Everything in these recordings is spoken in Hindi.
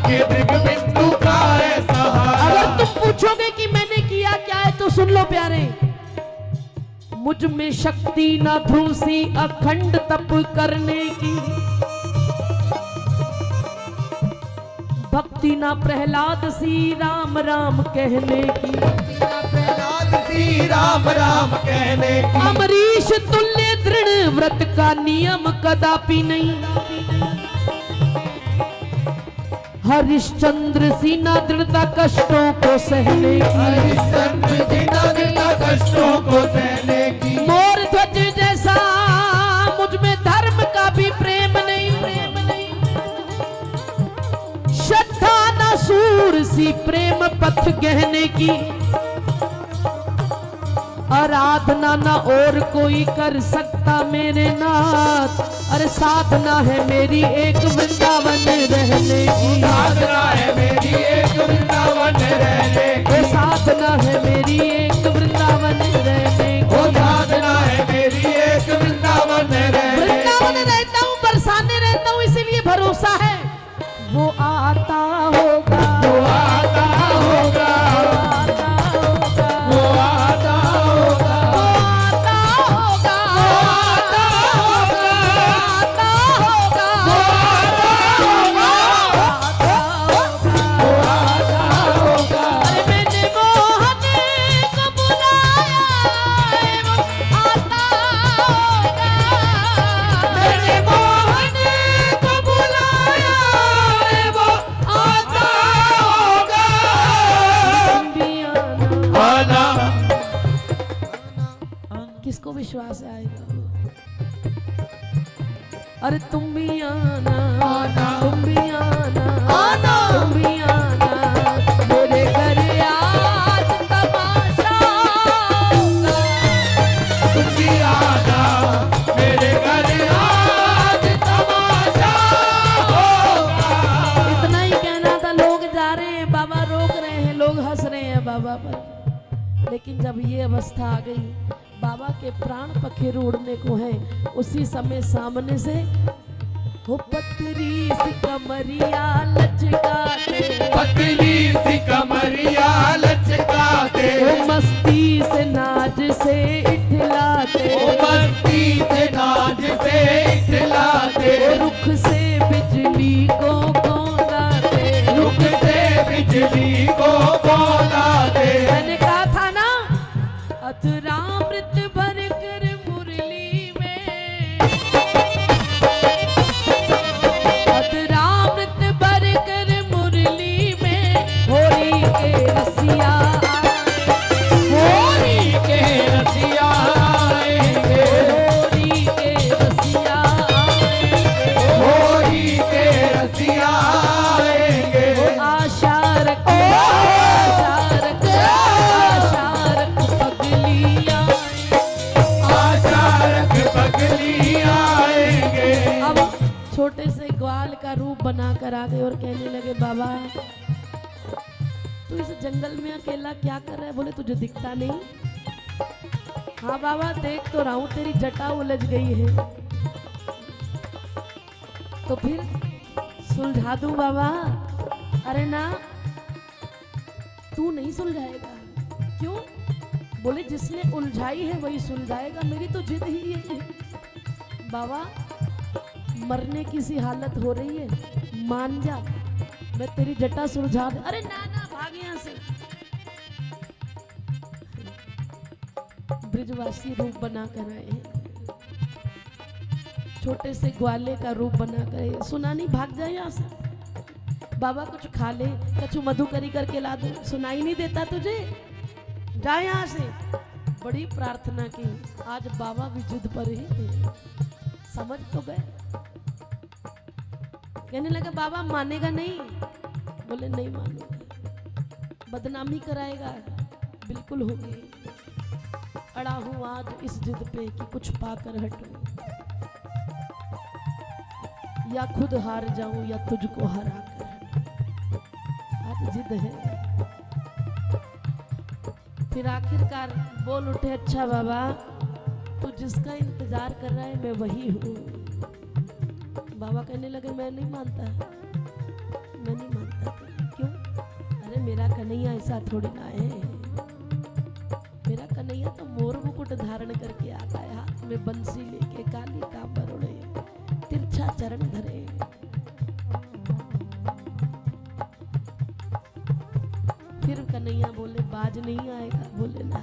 के दिगबिंदु का है सहारा। अगर तुम पूछोगे कि मैंने किया क्या है तो सुन लो प्यारे। मुझ में शक्ति न धूसी अखंड तप करने की, भक्ति ना प्रहलाद सी राम राम कहने की, प्रहलाद सी राम राम कहने की। अमरीश तुल्य दृढ़ व्रत का नियम कदापि नहीं, हरिश्चंद्र सी ना दृढ़ता कष्टों को सहने की, हरिश्चंद्र सी ना दृढ़ता कष्टों को सहने की। मोर ध्वज जैसा मुझ में धर्म का भी प्रेम नहीं, श्रद्धा न सूर सी प्रेम पथ गहने की, आराधना न और कोई कर सकता मेरे नाथ, अरे साधना है मेरी एक वृंदावन रहने की, साधना है मेरी एक वृंदावन रहने की, साधना है मेरी एक वृंदावन रहने की, साधना है मेरी एक वृंदावन रहने की। वृंदावन रहता हूँ, बरसाने रहता हूँ, इसीलिए भरोसा है वो आता होगा, वो आता होगा, वो आता होगा, आता होगा, आता होगा, आता होगा, वो आता होगा। अरे मैंने मोहन को बुलाया है, वो आता होगा, मैंने मोहन को बुलाया है, वो आता होगा। तुम भी आना। आना किसको विश्वास आएगा? अरे तुम भी आना, तुम भी आना, तुम भी आना मेरे घर आज तमाशा होगा। तुम भी आना मेरे घर आज तमाशा होगा। इतना ही कहना था, लोग जा रहे हैं, बाबा रोक रहे हैं, लोग हंस रहे हैं बाबा पर, लेकिन जब ये अवस्था आ गई, बाबा के प्राण पखेरु उड़ने को हैं, उसी समय सामने से हो पतरी सी कमरिया लचकाते, पतली सी कमरिया लचकाते, वो मस्ती से नाज से इठलाते, ओ मस्ती से नाज से इठलाते, रुख से बिजली को कौंधाते, रुख से बिजली को बोलाते। मैंने कहा था ना, अथरामृत भर कर मुरली में, अथरामृत भर कर मुरली में, होली के रसिया होली के रसिया आएंगे, होली के रसिया होली के रसिया आएंगे। आशा रख, आशा रख, आशा रख पगलियां, आशा रख पगली आएंगे। अब छोटे से ग्वाल का रूप बनाकर आ गए और कहने लगे, बाबा तू इस जंगल में अकेला क्या कर रहा है? बोले तुझे दिखता नहीं? हाँ बाबा देख तो रहा हूं, तेरी जटा उलझ गई है, तो फिर सुलझा दूं बाबा? अरे ना, तू नहीं सुलझाएगा। क्यों? बोले जिसने उलझाई है वही सुलझाएगा, मेरी तो जिद ही यही है। बाबा मरने की सी हालत हो रही है, मान जा, मैं तेरी जटा सुलझा दे। अरे ना ना, भाग यहाँ से। ब्रिजवासी रूप बना कर आए हैं, छोटे से ग्वाले का रूप बना कर, सुना नहीं, भाग जाए यहाँ से। बाबा कुछ खा ले, कछु मधुकरी करके ला दो, सुनाई नहीं देता तुझे? जा यहाँ से। बड़ी प्रार्थना की, आज बाबा भी जिद पर ही थे, समझ तो गए। कहने लगा बाबा मानेगा नहीं? बोले नहीं मानेगा, बदनामी कराएगा, बिल्कुल होगी। अड़ा हूं आज इस जिद पे कि कुछ पाकर हटूं, या खुद हार जाऊं या तुझको हरा कर। आज जिद है। फिर आखिरकार बोल उठे, अच्छा बाबा तू जिसका इंतजार कर रहा है मैं वही हूँ। बाबा कहने लगे मैं नहीं मानता, मैं नहीं मानता। कन्हैया ऐसा थोड़ी ना है। मेरा कन्हैया तो मोर मुकुट धारण करके आता है, हाथ में बंसी लेके, काली कांबर ओढ़े, तिरछा चरण धरे। फिर कन्हैया बोले बाज नहीं आएगा, बोले ना।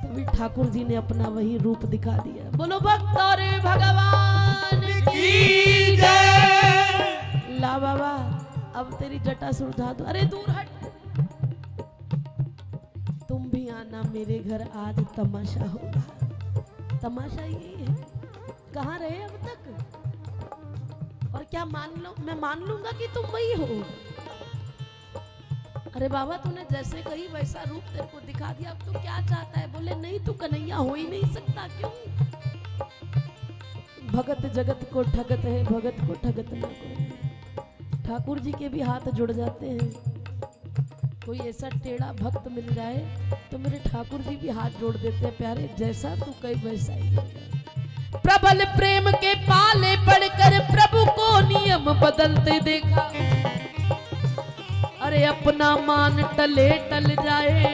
तभी ठाकुर जी ने अपना वही रूप दिखा दिया। बोलो भक्त और भगवान की जय। ला बाबा अब तेरी जटा सुलझा दो। अरे दूर हट, तुम भी आना मेरे घर, आज तमाशा होगा। तमाशा ये है, कहाँ रहे अब तक? और क्या मान लो, मैं मान लूंगा कि तुम वही हो। अरे बाबा तूने जैसे कही वैसा रूप तेरे को दिखा दिया, अब तू क्या चाहता है? बोले नहीं, तू कन्हैया हो ही नहीं सकता। क्यों? भगत जगत को ठगत है, भगत को ठगत ना कोई। ठाकुर जी के भी हाथ जुड़ जाते हैं। कोई ऐसा टेढ़ा भक्त मिल जाए तो मेरे ठाकुर जी भी हाथ जोड़ देते हैं, प्यारे जैसा तू कही वैसा ही होगा। प्रबल प्रेम के पाले पड़कर प्रभु को नियम बदलते देखा। अरे अपना मान टले टल जाए,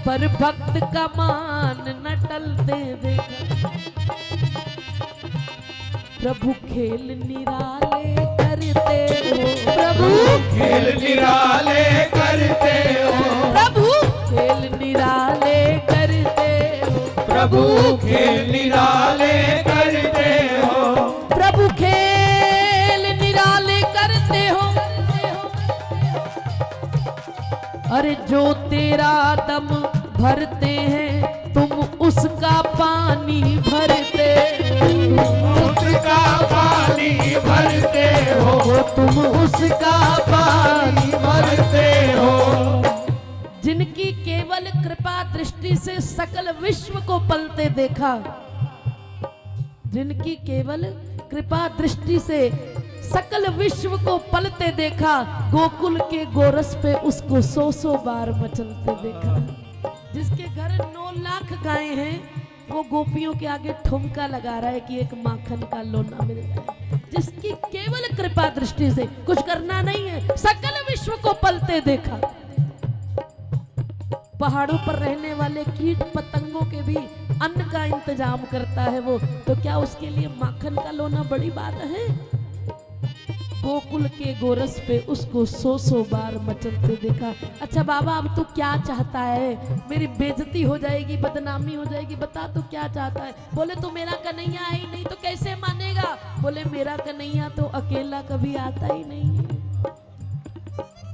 पर भक्त का मान न टलते देखा। प्रभु खेल निराले करते हो, प्रभु खेल निराले करते हो, प्रभु खेल निराले करते हो, प्रभु खेल निराले करते हो, प्रभु खेल निराले करते हो। अरे जो तेरा दम भरते हैं, तुम उसका पानी भरते हो, उसका पानी भरते हो, तुम उसका पानी भरते हो। जिनकी केवल कृपा दृष्टि से सकल विश्व को पलते देखा, जिनकी केवल कृपा दृष्टि से सकल विश्व को पलते देखा, गोकुल के गोरस पे उसको 100 बार मचलते देखा। जिसके घर 9 लाख गायें हैं, वो गोपियों के आगे ठुमका लगा रहा है कि एक माखन का लोना मिल जाए। जिसकी केवल कृपा दृष्टि से कुछ करना नहीं है, सकल विश्व को पलते देखा। पहाड़ों पर रहने वाले कीट पतंगों के भी अन्न का इंतजाम करता है वो, तो क्या उसके लिए माखन का लोना बड़ी बात है? गोकुल के गोरस पे उसको 100 बार मचलते देखा। अच्छा बाबा अब तू क्या चाहता है? मेरी बेइज्जती हो जाएगी, बदनामी हो जाएगी, बता तू क्या चाहता है? बोले तू मेरा कन्हैया है ही नहीं तो कैसे मानेगा? बोले मेरा कन्हैया तो अकेला कभी आता ही नहीं है,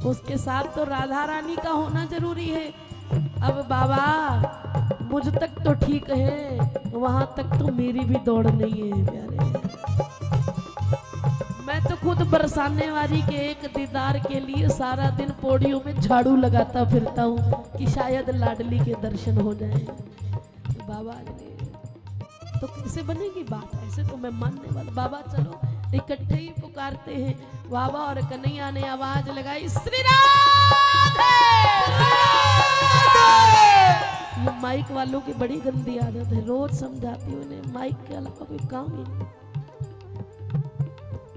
उसके साथ तो राधा रानी का होना जरूरी है। अब बाबा मुझ तक तो ठीक है, वहां तक तो मेरी भी दौड़ नहीं है प्यारे। मैं तो खुद बरसाने वाली के एक दीदार के लिए सारा दिन पौड़ियों में झाड़ू लगाता फिरता हूँ कि शायद लाडली के दर्शन हो जाए। बाबा तो कैसे बनेगी बात? ऐसे तो मैं मानने वाला। बाबा चलो इकट्ठे ही पुकारते हैं। बाबा और कन्हैया ने आवाज लगाई, श्री राधे। ये माइक वालों की बड़ी गंदी आदत है, रोज समझाती हूँ इन्हें, माइक के अलावा कोई काम ही नहीं।